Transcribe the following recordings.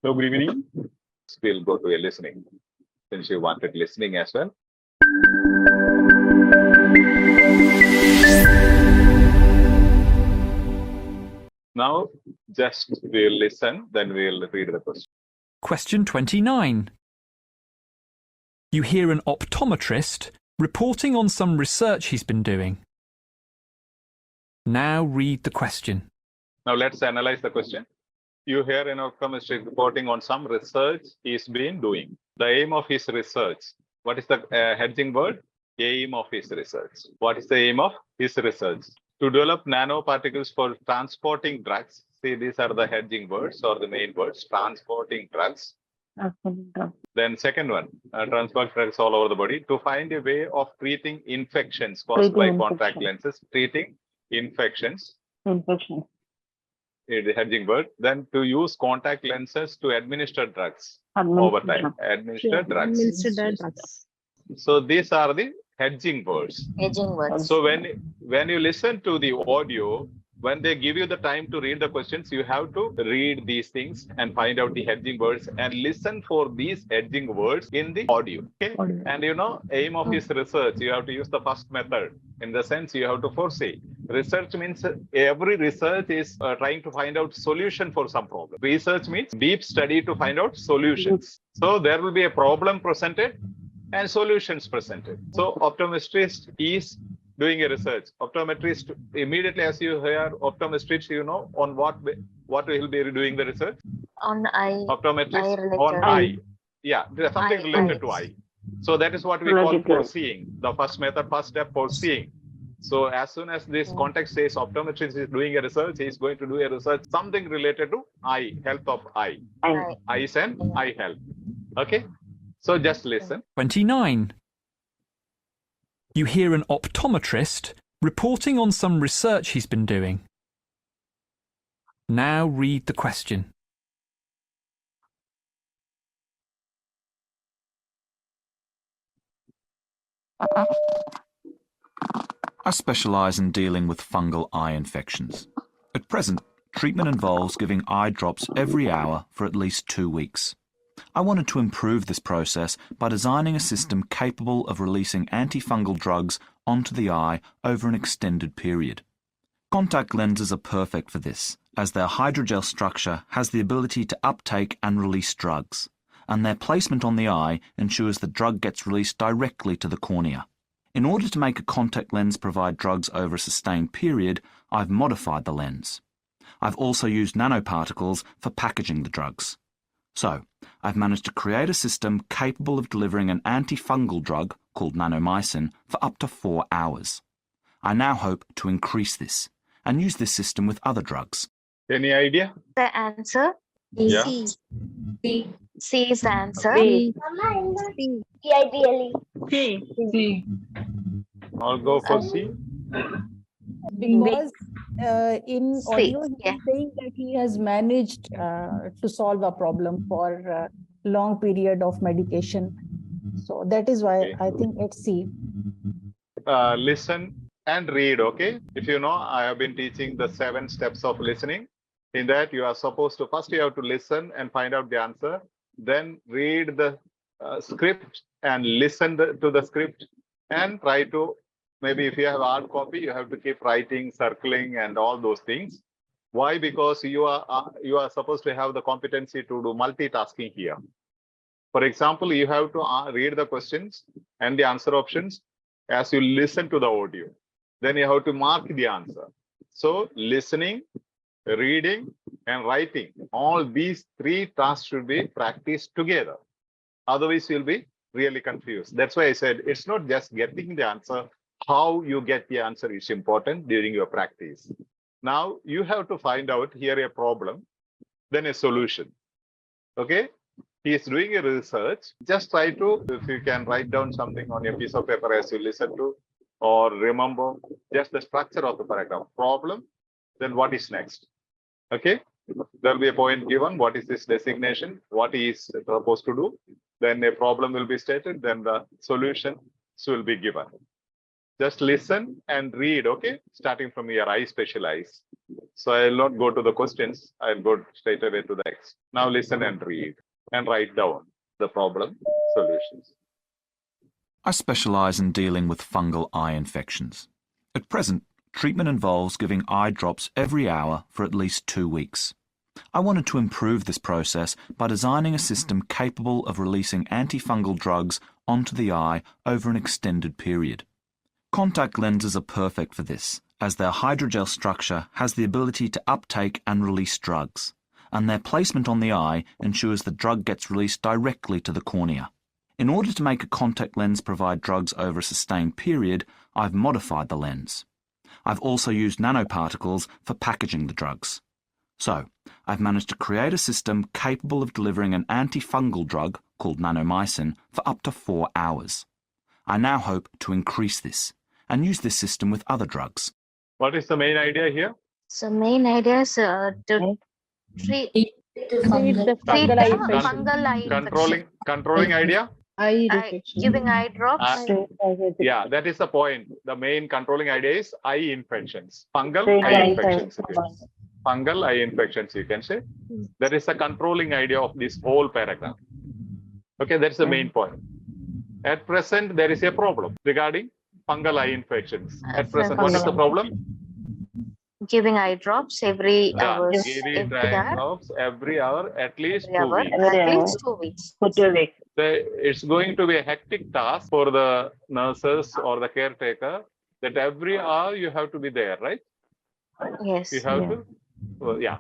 So good evening. We'll go to a listening since you wanted listening as well. Now just we'll listen, then we'll read the question. Question 29. You hear an optometrist reporting on some research he's been doing. Now read the question. Now let's analyze the question. You hear an optometrist reporting on some research he's been doing. The aim of his research. What is the heading word? Aim of his research. What is the aim of his research? To develop nanoparticles for transporting drugs. See, these are the heading words or the main words. Transporting drugs. Then second one, transport drugs all over the body. To find a way of treating infections caused by contact lenses. Treating infections. The hedging word. Then to use contact lenses to administer drugs over time. Administer drugs. So these are the hedging words. Hedging words. So when you listen to the audio, when they give you the time to read the questions, you have to read these things and find out the hedging words and listen for these hedging words in the audio. Okay? And you know, aim of his research, you have to use the first method. In the sense, you have to foresee. Research means every research is trying to find out solution for some problem. Research means deep study to find out solutions. So there will be a problem presented and solutions presented. So optometrist is doing a research. Optometrist, immediately as you hear optometrist, you know on what will be doing the research? On eye. Optometrist on eye. Yeah, there's something related to eye. So that is what we call foreseeing. The first method, first step, foreseeing. So as soon as this context says optometrist is doing a research, he is going to do a research, something related to eye, health of eye. Eyes and eye health. Okay? So just listen. 29. You hear an optometrist reporting on some research he's been doing. Now read the question. I specialise in dealing with fungal eye infections. At present, treatment involves giving eye drops every hour for at least 2 weeks. I wanted to improve this process by designing a system capable of releasing antifungal drugs onto the eye over an extended period. Contact lenses are perfect for this, as their hydrogel structure has the ability to uptake and release drugs, and their placement on the eye ensures the drug gets released directly to the cornea. In order to make a contact lens provide drugs over a sustained period, I've modified the lens. I've also used nanoparticles for packaging the drugs. So, I've managed to create a system capable of delivering an antifungal drug called nanomycin for up to 4 hours. I now hope to increase this and use this system with other drugs. Any idea? The answer? Yeah. C is the answer. C. I'll go for C. Because in C, audio, he yeah. is saying that he has managed to solve a problem for a long period of medication. So that is why I think it's C. Listen and read, okay? If you know, I have been teaching the 7 steps of listening. In that, you are supposed to, first you have to listen and find out the answer. Then read the script and listen to the script and try to, maybe if you have hard copy, you have to keep writing, circling and all those things. Why? Because you are supposed to have the competency to do multitasking here. For example, you have to read the questions and the answer options as you listen to the audio. Then you have to mark the answer. So listening, reading and writing, all these 3 tasks should be practiced together. Otherwise, you'll be really confused. That's why I said it's not just getting the answer. How you get the answer is important during your practice. Now, you have to find out here a problem, then a solution. Okay? He is doing a research. Just try to, if you can write down something on your piece of paper as you listen to, or remember just the structure of the paragraph. Problem, then what is next? Okay? There will be a point given. What is this designation? What he is supposed to do? Then a problem will be stated. Then the solution will be given. Just listen and read, okay? Starting from here, I specialize. So I will not go to the questions. I'll go straight away to the text. Now listen and read and write down the problem solutions. I specialise in dealing with fungal eye infections. At present, treatment involves giving eye drops every hour for at least 2 weeks. I wanted to improve this process by designing a system capable of releasing antifungal drugs onto the eye over an extended period. Contact lenses are perfect for this, as their hydrogel structure has the ability to uptake and release drugs, and their placement on the eye ensures the drug gets released directly to the cornea. In order to make a contact lens provide drugs over a sustained period, I've modified the lens. I've also used nanoparticles for packaging the drugs. So, I've managed to create a system capable of delivering an antifungal drug called nanomycin for up to 4 hours. I now hope to increase this and use this system with other drugs. What is the main idea here? So main idea is to treat Treat the fungal eye infection. fungal eye infection. Controlling idea? Giving eye drops. Yeah, that is the point. The main controlling idea is eye infections. Fungal eye infections. Fungal eye infections, you can say. That is the controlling idea of this whole paragraph. Okay, that's the main point. At present, there is a problem regarding fungal eye infections. At present, what is the problem? Giving eye drops every hour. Giving eye drops every hour, at least 2 weeks. At least 2 weeks. It's going to be a hectic task for the nurses or the caretaker that every hour you have to be there, right? Yes. You have to. Well, yeah.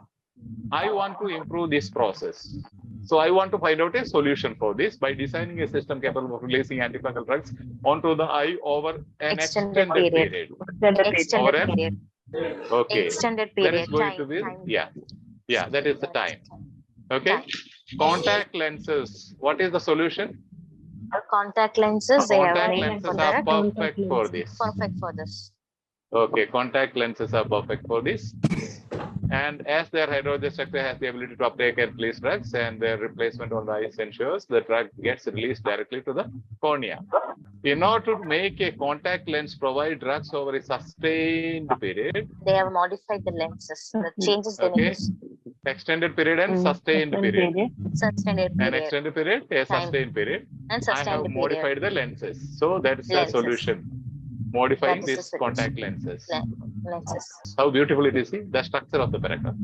I want to improve this process. So I want to find out a solution for this by designing a system capable of releasing antifungal drugs onto the eye over an extended period. Extended period. Okay. Extended That period. is going to be, yeah, that is the time. Okay. Contact lenses. What is the solution? Contact lenses. They have Contact made lenses for are that. perfect for this. Perfect for this. Okay, contact lenses are perfect for this. And as their hydrogen structure has the ability to uptake and release drugs, and their replacement on the eyes ensures the drug gets released directly to the cornea. In order to make a contact lens provide drugs over a sustained period, They have modified the lenses. The changes they okay, make. extended period and sustained period. Sustained An period. extended period, a Time. sustained period. And I have sustained period. modified the lenses. So that's the Lenses. solution. Modifying That is the these solution. contact lenses. Lenses. How beautiful it is, see? The structure of the paragraph.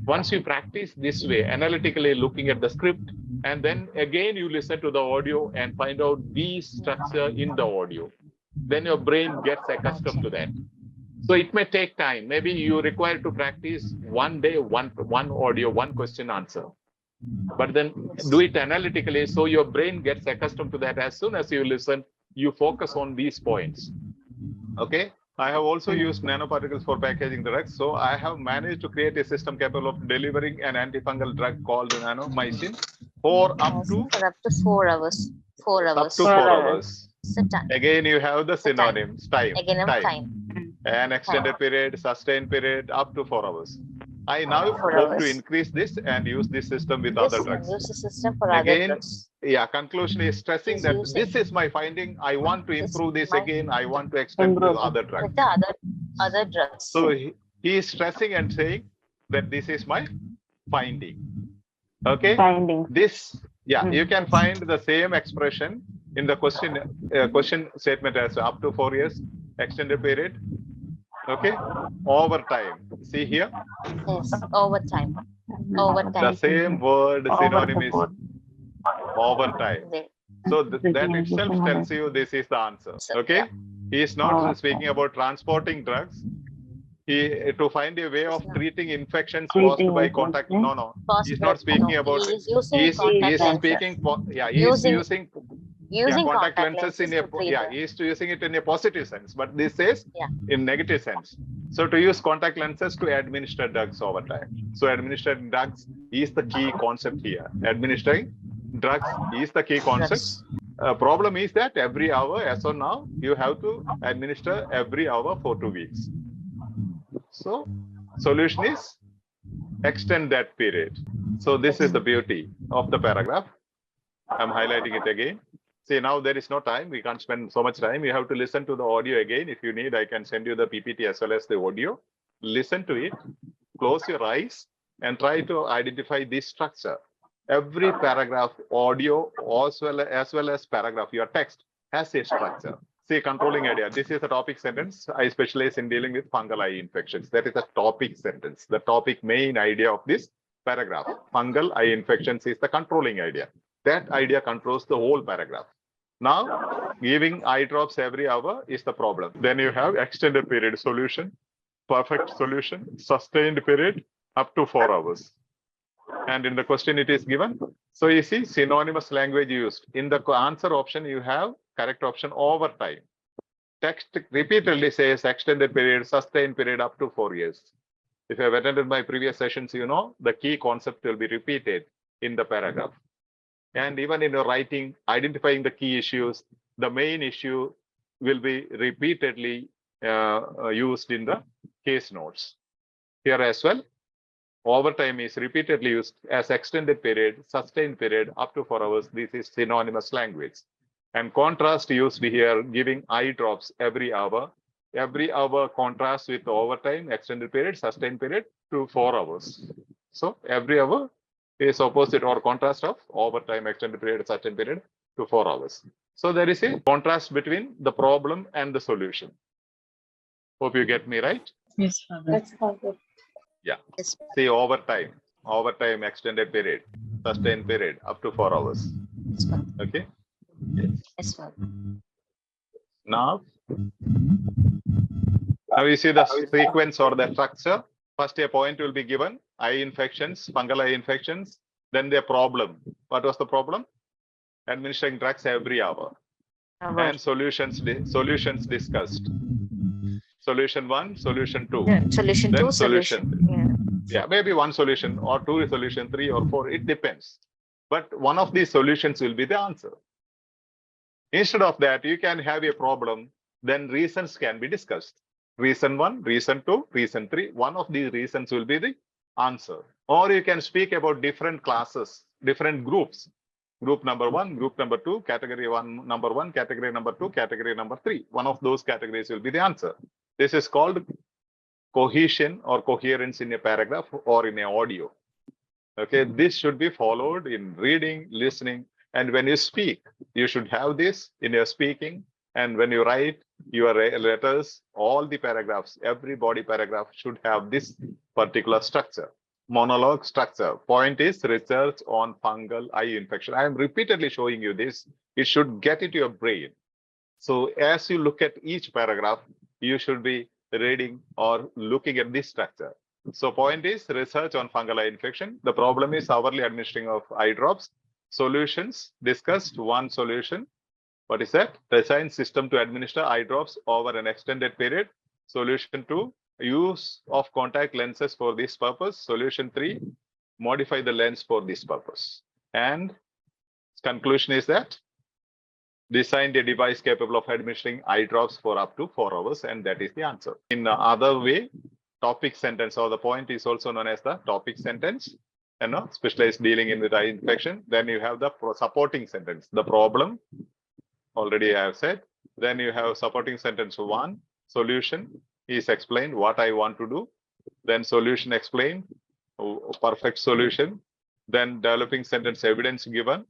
Once you practice this way, analytically looking at the script, and then again you listen to the audio and find out the structure in the audio, then your brain gets accustomed to that. So it may take time. Maybe you require to practice one day, one audio, one question answer. But then do it analytically so your brain gets accustomed to that. As soon as you listen, you focus on these points. Okay. I have also used nanoparticles for packaging drugs. So I have managed to create a system capable of delivering an antifungal drug called nanomycin for up to 4 hours. 4 hours. Up to 4 hours. So time. Again, you have the synonyms, time. Again, time. An extended period, sustained period, up to 4 hours. I now 4 hope hours. to increase this and use this system with Yes, other drugs. use the system for other Again, drugs. yeah, conclusion is stressing Is that using- this is my finding. I want to This improve this my- again. I want to extend to other drugs. With the other drugs. So he is stressing and saying that this is my finding. Okay. This, yeah, you can find the same expression in the question statement as up to 4 years, extended period. Okay, over time. See here, Yes, over time. Over the time. same word synonym is over time. They- So that itself tells you this is the answer. So, Okay, yeah. he is not speaking about transporting drugs. To find a way of treating infections caused by contact. No. He's not speaking about. He is using He is contact speaking. lenses. Yeah, he is Using- using Using contact lenses in a to treat yeah. the- He is using it in a positive sense, but this says Yeah. in negative sense. So to use contact lenses to administer drugs over time. So administering drugs is the key concept here. Administering drugs is the key concept. Problem is that every hour, as of now, you have to administer every hour for 2 weeks. So solution is extend that period. So this is the beauty of the paragraph. I'm highlighting it again. See, now there is no time. We can't spend so much time. You have to listen to the audio again. If you need, I can send you the PPT as well as the audio. Listen to it, close your eyes, and try to identify this structure. Every paragraph, audio, as well as paragraph, your text has a structure. See, controlling idea. This is a topic sentence. I specialize in dealing with fungal eye infections. That is a topic sentence. The topic main idea of this paragraph. Fungal eye infections is the controlling idea. That idea controls the whole paragraph. Now, giving eye drops every hour is the problem. Then you have extended period solution, perfect solution, sustained period up to 4 hours. And in the question it is given. So you see synonymous language used. In the answer option, you have correct option over time. Text repeatedly says extended period, sustained period up to 4 years. If you have attended my previous sessions, you know the key concept will be repeated in the paragraph. And even in your writing, identifying the key issues, the main issue will be repeatedly used in the case notes. Here as well, overtime is repeatedly used as extended period, sustained period, up to 4 hours. This is synonymous language. And contrast used here, giving eye drops every hour. Every hour contrasts with overtime, extended period, sustained period to 4 hours. So every hour is opposite or contrast of overtime, extended period, sustained period to 4 hours. So there is a contrast between the problem and the solution. Hope you get me right. Yes, Father. That's Father. Yeah. Yes, See, overtime, extended period, sustained period up to 4 hours. yes, Father. Okay. Yes, Father. Now you see the sequence or the structure. First, a point will be given, eye infections, fungal eye infections. Then the problem. What was the problem? Administering drugs every hour. And solutions discussed. Solution 1, solution 2. Yeah, solution Then two, solution. Yeah, maybe one solution or two solution, 3 or 4. It depends. But one of these solutions will be the answer. Instead of that, you can have a problem. Then reasons can be discussed. Reason 1, reason 2, reason 3. One of these reasons will be the answer. Or you can speak about different classes, different groups. Group number 1, group number 2, category 1, number 1, category number 2, category number 3. One of those categories will be the answer. This is called cohesion or coherence in a paragraph or in an audio. Okay, this should be followed in reading, listening, and when you speak, you should have this in your speaking. And when you write your letters, all the paragraphs, every body paragraph should have this particular structure. Monologue structure. Point is research on fungal eye infection. I am repeatedly showing you this. It should get into your brain. So as you look at each paragraph, you should be reading or looking at this structure. So point is research on fungal eye infection. The problem is hourly administering of eye drops. Solutions discussed. One solution. What is that? Design system to administer eye drops over an extended period. Solution 2, use of contact lenses for this purpose. Solution 3, modify the lens for this purpose. And conclusion is that designed a device capable of administering eye drops for up to 4 hours, and that is the answer. In the other way, topic sentence or the point is also known as the topic sentence. Specialized dealing in with eye infection. Then you have the supporting sentence, the problem. Already I have said. Then you have supporting sentence 1, solution is explained what I want to do. Then solution explained, perfect solution. Then developing sentence evidence given.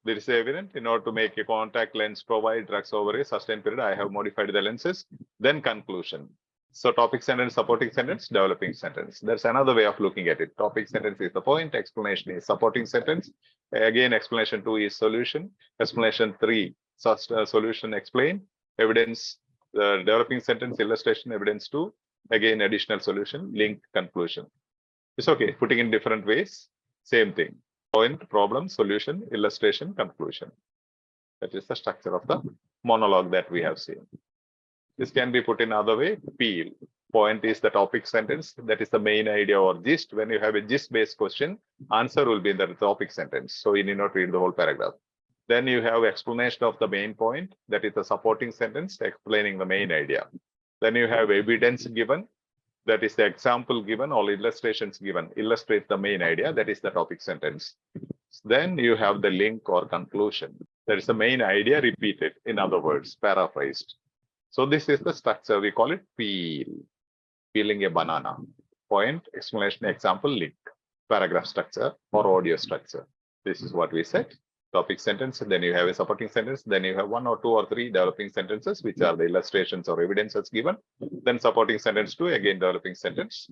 There is evidence in order to make a contact lens provide drugs over a sustained period. I have modified the lenses. Then conclusion. So topic sentence, supporting sentence, developing sentence. There's another way of looking at it. Topic sentence is the point, explanation is supporting sentence. Again, explanation 2 is solution. Explanation 3, solution explained. Evidence, developing sentence, illustration, evidence 2. Again, additional solution, link, conclusion. It's okay, putting in different ways, same thing. Point, problem, solution, illustration, conclusion. That is the structure of the monologue that we have seen. This can be put in other way, peel. Point is the topic sentence. That is the main idea or gist. When you have a gist-based question, answer will be in the topic sentence. So you need not read the whole paragraph. Then you have explanation of the main point. That is the supporting sentence explaining the main idea. Then you have evidence given. That is the example given or illustrations given. Illustrate the main idea. That is the topic sentence. Then you have the link or conclusion. That is the main idea repeated, in other words, paraphrased. So this is the structure, we call it peel. Peeling a banana. Point, explanation, example, link. Paragraph structure or audio structure. This is what we said. Topic sentence, then you have a supporting sentence, then you have 1 or 2 or 3 developing sentences, which are the illustrations or evidences given. Then supporting sentence 2, again developing sentence.